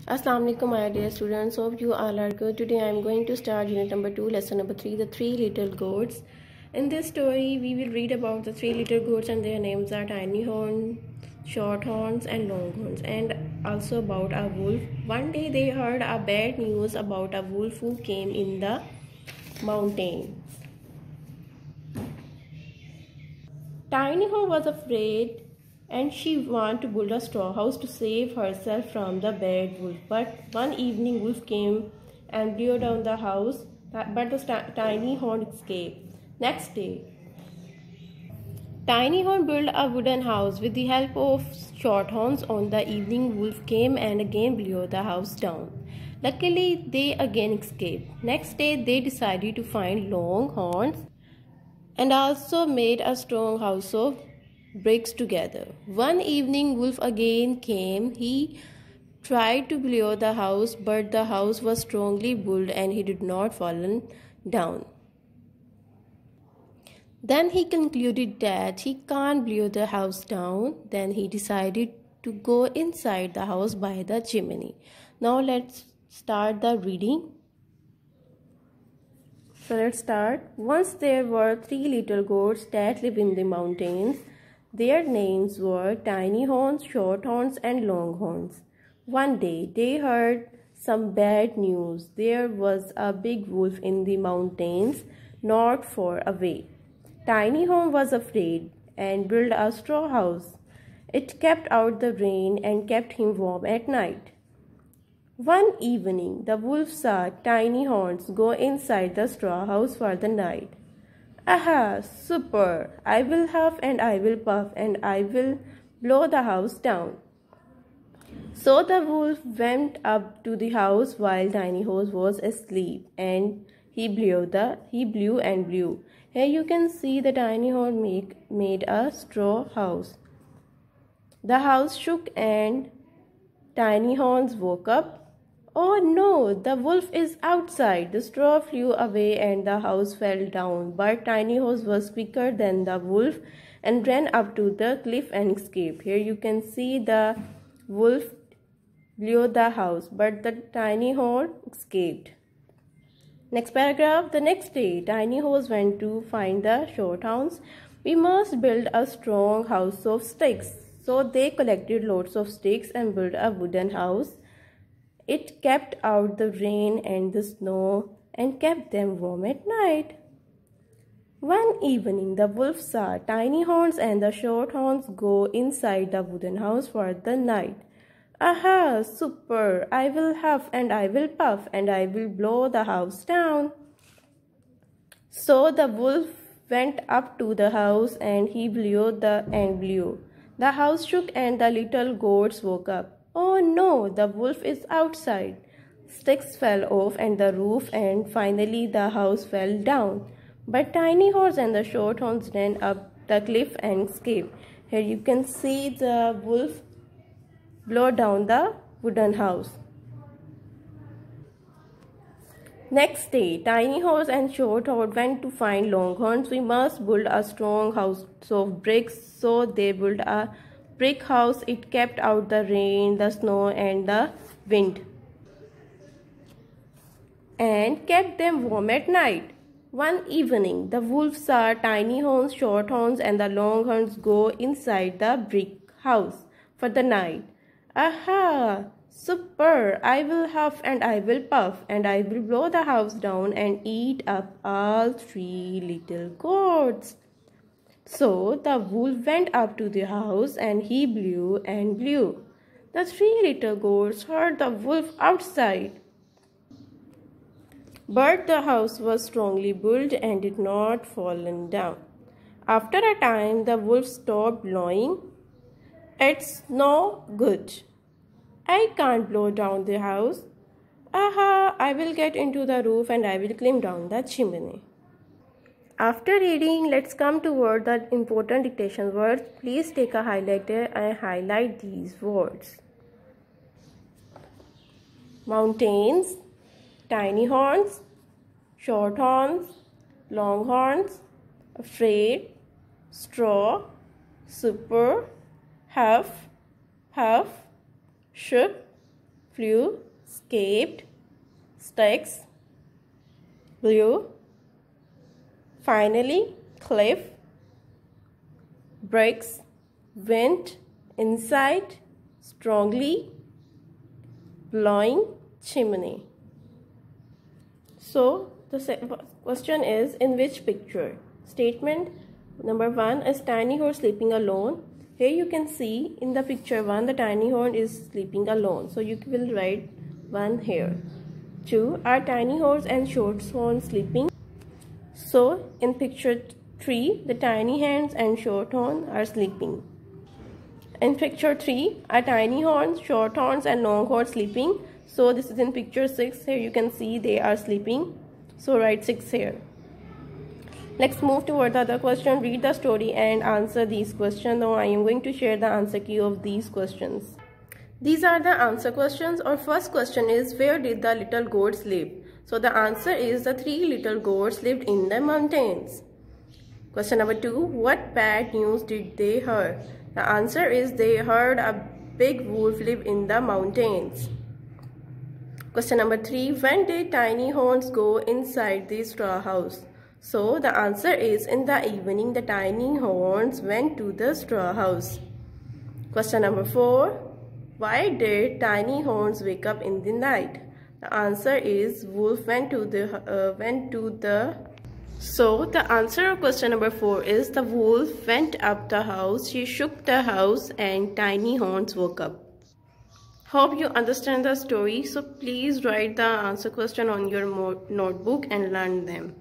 Assalamu alaikum, my dear students. Hope you all are good. Today I am going to start unit number 2, lesson number 3, the three little goats. In this story, we will read about the three little goats, and their names are Tiny Horn, Short Horns, and Long Horns, and also about a wolf. One day they heard a bad news about a wolf who came in the mountain. Tiny Horn was afraid and she wanted to build a straw house to save herself from the bad wolf. But one evening, wolf came and blew down the house, but the Tiny Horn escaped. Next day, Tiny Horn built a wooden house with the help of Short Horns. On the evening, wolf came and again blew the house down. Luckily, they again escaped. Next day, they decided to find Long Horns and also made a strong house of bricks together. One evening, wolf again came. He tried to blow the house, but the house was strongly built and he did not fall down. Then he concluded that he can't blow the house down. Then he decided to go inside the house by the chimney. Now let's start the reading. So let's start. Once there were three little goats that lived in the mountains. Their names were Tiny Horns, Short Horns, and Long Horns. One day they heard some bad news. There was a big wolf in the mountains not far away. Tiny Horn was afraid and built a straw house. It kept out the rain and kept him warm at night. One evening, the wolf saw Tiny Horns go inside the straw house for the night. Aha, super! I will huff and I will puff and I will blow the house down. So the wolf went up to the house while Tiny Horse was asleep and he blew and blew. Here you can see the Tiny Horse made a straw house. The house shook and Tiny Horns woke up. Oh no, the wolf is outside. The straw flew away and the house fell down. But Tiny Horse was quicker than the wolf and ran up to the cliff and escaped. Here you can see the wolf blew the house, but the Tiny Horse escaped. Next paragraph. The next day, Tiny Horse went to find the Short Horns. We must build a strong house of sticks. So they collected lots of sticks and built a wooden house. It kept out the rain and the snow and kept them warm at night. One evening, the wolf saw Tiny Horns and the Short Horns go inside the wooden house for the night. Aha, super! I will huff and I will puff and I will blow the house down. So the wolf went up to the house and he blew. The house shook and the little goats woke up. Oh no, the wolf is outside. Sticks fell off and the roof and finally the house fell down. But Tiny Horse and the Short Horns ran up the cliff and escaped. Here you can see the wolf blow down the wooden house. Next day, Tiny Horse and Short Horse went to find Long Horns. We must build a strong house of bricks. So they built a brick house. It kept out the rain, the snow and the wind and kept them warm at night. One evening, the wolf saw Tiny Horns, Short Horns and the Long Horns go inside the brick house for the night. Aha, super! I will huff and I will puff and I will blow the house down and eat up all three little goats. So the wolf went up to the house and he blew and blew. The three little goats heard the wolf outside. But the house was strongly built and did not fall down. After a time, the wolf stopped blowing. It's no good. I can't blow down the house. Aha, I will get into the roof and I will climb down the chimney. After reading, let's come toward the important dictation words. Please take a highlighter and highlight these words. Mountains, Tiny Horns, Short Horns, Long Horns, afraid, straw, super, huff, puff, shook, flew, escaped, sticks, blew, finally, cliff, bricks, went, inside, strongly, blowing, chimney. So the question is, in which picture? Statement number 1 is tiny horse sleeping alone. Here you can see in the picture 1 the tiny horse is sleeping alone. So you will write 1 here. 2 are tiny horse and short horn sleeping. So in picture 3 the tiny hands and short horn are sleeping. In picture 3 are tiny horns, short horns and long horns sleeping. So this is in picture 6. Here you can see they are sleeping. So write 6 here. Let's move toward the other question. Read the story and answer these questions. Now I am going to share the answer key of these questions. These are the answer questions. Our first question is, where did the little goats live? So the answer is, the 3 little goats lived in the mountains. Question number 2, what bad news did they hear? The answer is, they heard a big wolf live in the mountains. Question number 3, when did tiny horns go inside the straw house? So the answer is, in the evening the tiny horns went to the straw house. Question number 4, why did tiny horns wake up in the night? The answer is, wolf went to the So the answer of question number 4 is, the wolf went up the house, she shook the house and tiny horns woke up. Hope you understand the story. So please write the answer question on your notebook and learn them.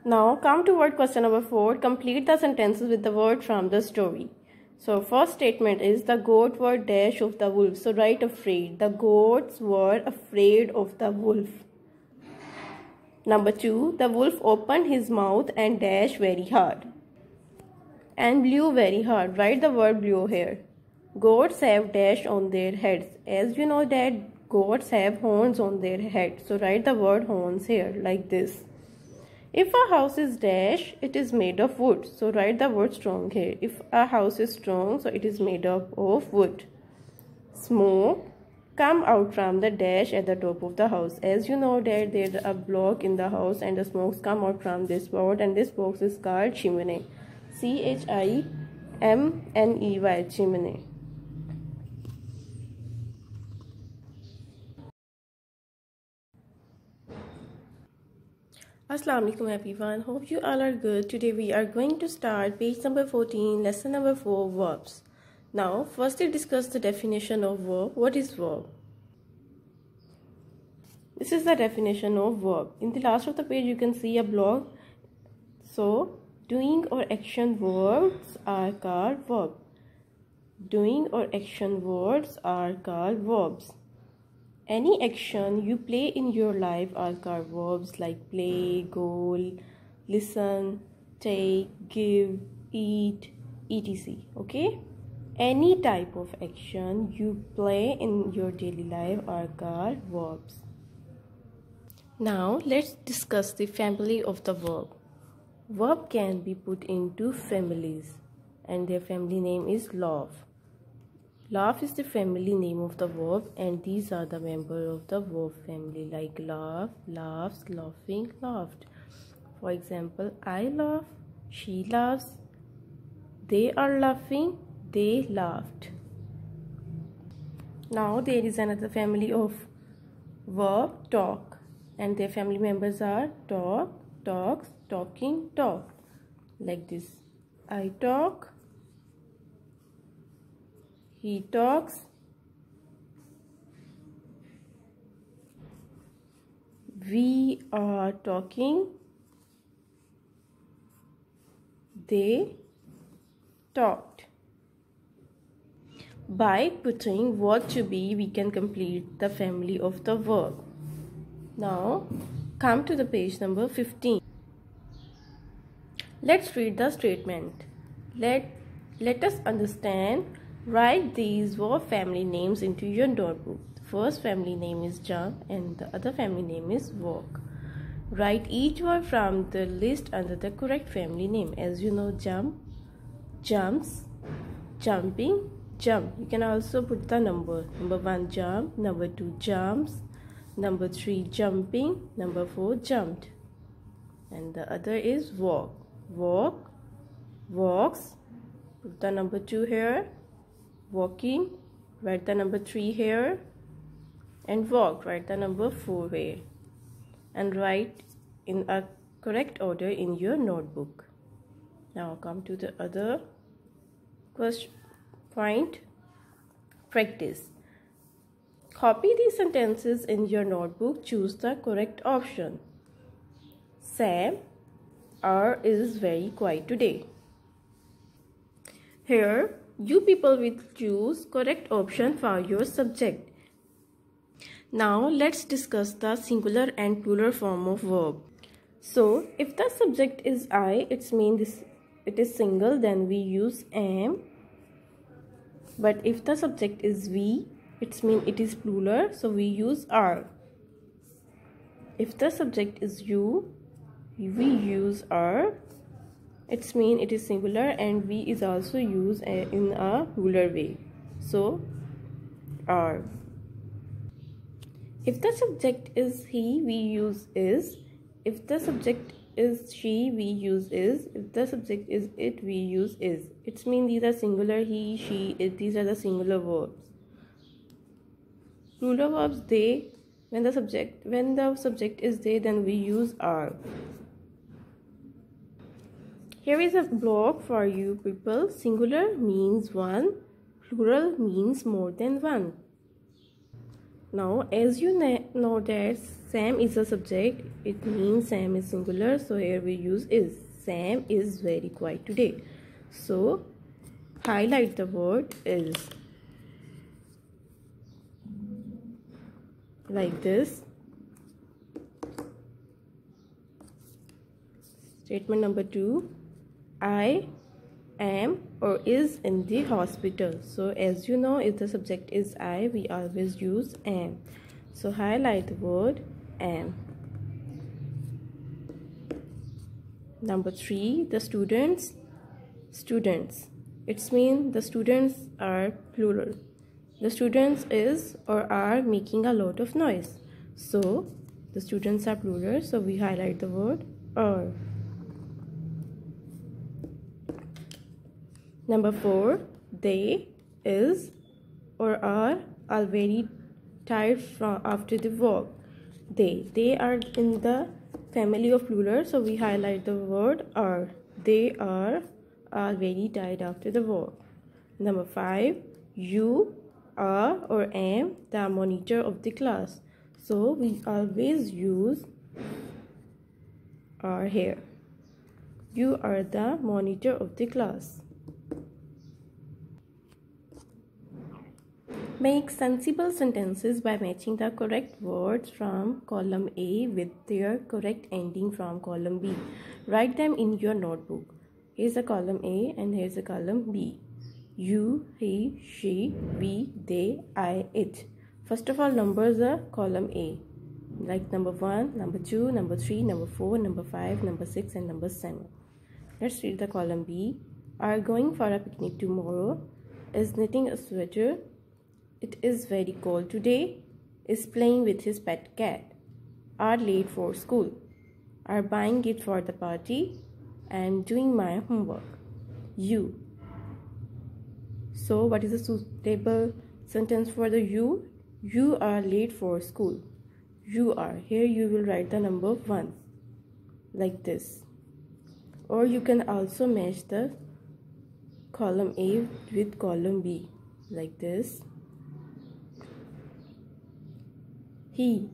Now come to word question number 4. Complete the sentences with the word from the story. So first statement is, the goats were dash of the wolf. So write afraid. The goats were afraid of the wolf. Number 2, the wolf opened his mouth and dashed very hard. And blew very hard. Write the word blew here. Goats have dash on their heads. As you know that goats have horns on their head. So write the word horns here like this. If a house is dash, it is made of wood. So write the word strong here. If a house is strong, so it is made up of wood. Smoke come out from the dash at the top of the house. As you know that there is a block in the house and the smokes come out from this spot, and this box is called chimney. Chimney, chimney. Assalamu alaikum everyone. Hope you all are good. Today we are going to start page number 14, lesson number 4, verbs. Now firstly discuss the definition of verb. What is verb? This is the definition of verb. In the last of the page you can see a block. So doing or action words are called verb. Doing or action words are called verbs. Any action you play in your life are called verbs, like play, goal, listen, take, give, eat, etc. Okay? Any type of action you play in your daily life are called verbs. Now let's discuss the family of the verb. Verb can be put into families and their family name is laugh. Laugh is the family name of the verb, and these are the members of the verb family, like laugh, laughs, laughing, laughed. For example, I laugh, she laughs, they are laughing, they laughed. Now there is another family of verb, talk, and their family members are talk, talks, talking, talk. Like this, I talk, he talks, we are talking, they talked. By putting what to be, we can complete the family of the verb. Now come to the page number 15. Let's read the statement. Let us understand. Write these verb family names into your notebook. The first family name is jump and the other family name is walk. Write each verb from the list under the correct family name. As you know, jump, jumps, jumping, jump. You can also put the number. Number 1 jump, number 2 jumps, number 3 jumping, number 4 jumped. And the other is walk. Walk, walks. Put the number 2 here. Walking, write the number 3 here. And walk, write the number 4 here. And write in a correct order in your notebook. Now come to the other question point. Practice. Copy these sentences in your notebook. Choose the correct option. Sam is very quiet today. Here, you people will choose correct option for your subject. Now, let's discuss the singular and plural form of verb. So, if the subject is I, it means it is single, then we use am. But if the subject is we, it means it is plural, so we use are. If the subject is you, we use are. It means it is singular, and we is also used in a plural way, so are. If the subject is he, we use is. If the subject is she, we use is. If the subject is it, we use is. It means these are singular, he, she, it. These are the singular verbs. Plural verbs, they. When the subject is they, then we use are. Here is a block for you people. Singular means one, plural means more than one. Now, as you know that Sam is a subject, it means Sam is singular, so here we use is. Sam is very quiet today. So, highlight the word is. Like this. Statement number 2. I am or is in the hospital. So as you know, if the subject is I, we always use am. So highlight the word am. Number 3, the students. It means the students are plural. The students is or are making a lot of noise. So the students are plural, so we highlight the word are. Number 4, they is or are very tired after the work. They are in the family of plural, so we highlight the word are. They are very tired after the work. Number 5, you are or am the monitor of the class. So we always use are here. You are the monitor of the class. Make sensible sentences by matching the correct words from column A with their correct ending from column B. Write them in your notebook. Here's a column A and here's a column B. You, he, she, we, they, I, it. First of all, numbers are column A. Like number 1, number 2, number 3, number 4, number 5, number 6 and number 7. Let's read the column B. Are going for a picnic tomorrow. Is knitting a sweater. It is very cold today. Is playing with his pet cat. Are late for school. Are buying it for the party. And doing my homework. You. So what is a suitable sentence for the you? You are late for school. You are. Here you will write the number 1. Like this. Or you can also match the column A with column B. Like this. He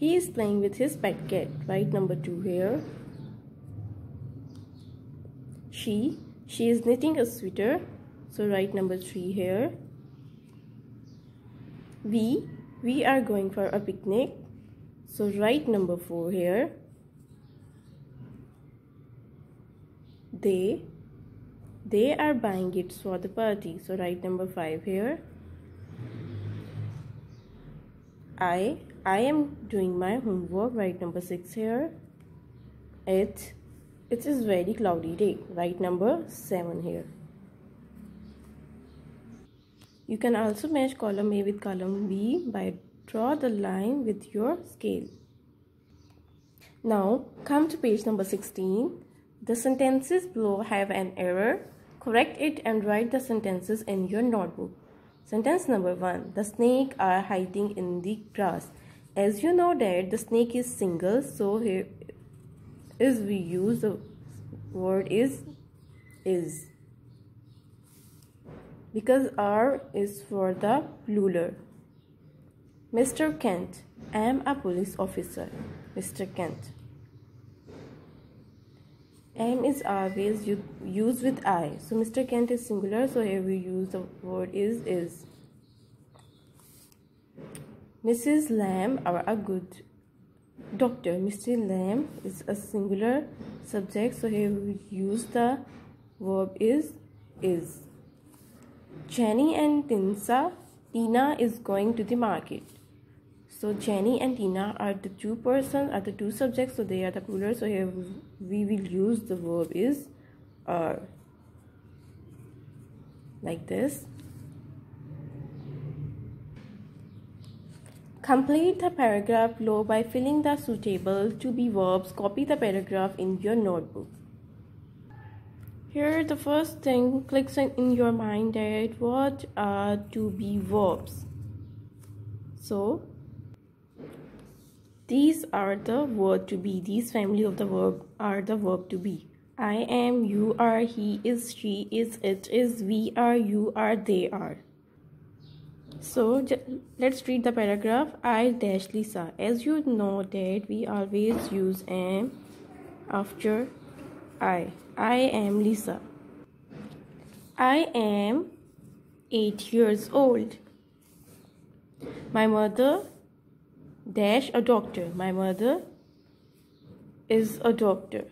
is playing with his pet cat. Write number 2 here. She is knitting a sweater. So write number 3 here. We are going for a picnic. So write number 4 here. They are buying gifts for the party. So write number 5 here. I am doing my homework. Write number 6 here. It is very cloudy day. Write number 7 here. You can also match column A with column B by draw the line with your scale. Now come to page number 16. The sentences below have an error. Correct it and write the sentences in your notebook. Sentence number 1. The snake are hiding in the grass. As you know that the snake is single, so here is we use the word is because R is for the plural. Mr. Kent, I am a police officer. Mr. Kent. Am is always used with I. So Mr. Kent is singular, so here we use the word is. Mrs. Lamb are a good doctor. Mr. Lamb is a singular subject, so here we use the verb is. Jenny and Tina is going to the market. So Jenny and Tina are the two persons, are the two subjects, so they are the plural. So here we will use the verb is are like this. Complete the paragraph below by filling the suitable to be verbs. Copy the paragraph in your notebook. Here the first thing clicks in your mind that what are to be verbs. So these are the verb to be. These family of the verb are the verb to be. I am, you are, he is, she is, it is, we are, you are, they are. So let's read the paragraph. I dash Lisa. As you know that we always use am after I. I am Lisa. I am 8 years old. My mother dash a doctor. My mother is a doctor.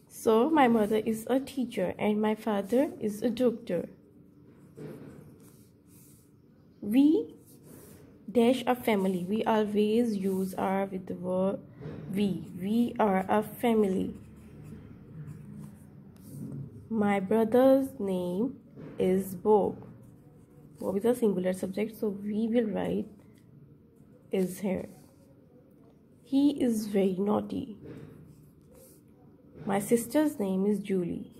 So my mother is a teacher and my father is a doctor. We dash a family. We always use are with the verb we. We are a family. My brother's name is Bob. Bob is a singular subject, so we will write is here. He is very naughty. My sister's name is Julie.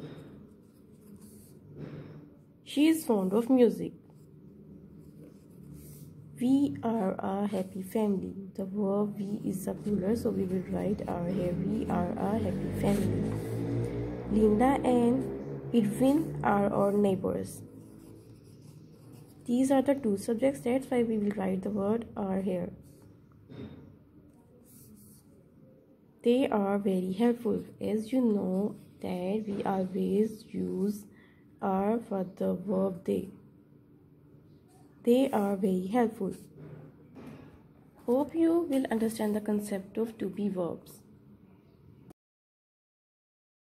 She is fond of music. We are a happy family. The verb we is a plural, so we will write are here. We are a happy family. Linda and Edwin are our neighbors. These are the two subjects, that's why we will write the word are here. They are very helpful. As you know that we always use are for the verb they. They are very helpful. Hope you will understand the concept of to be verbs.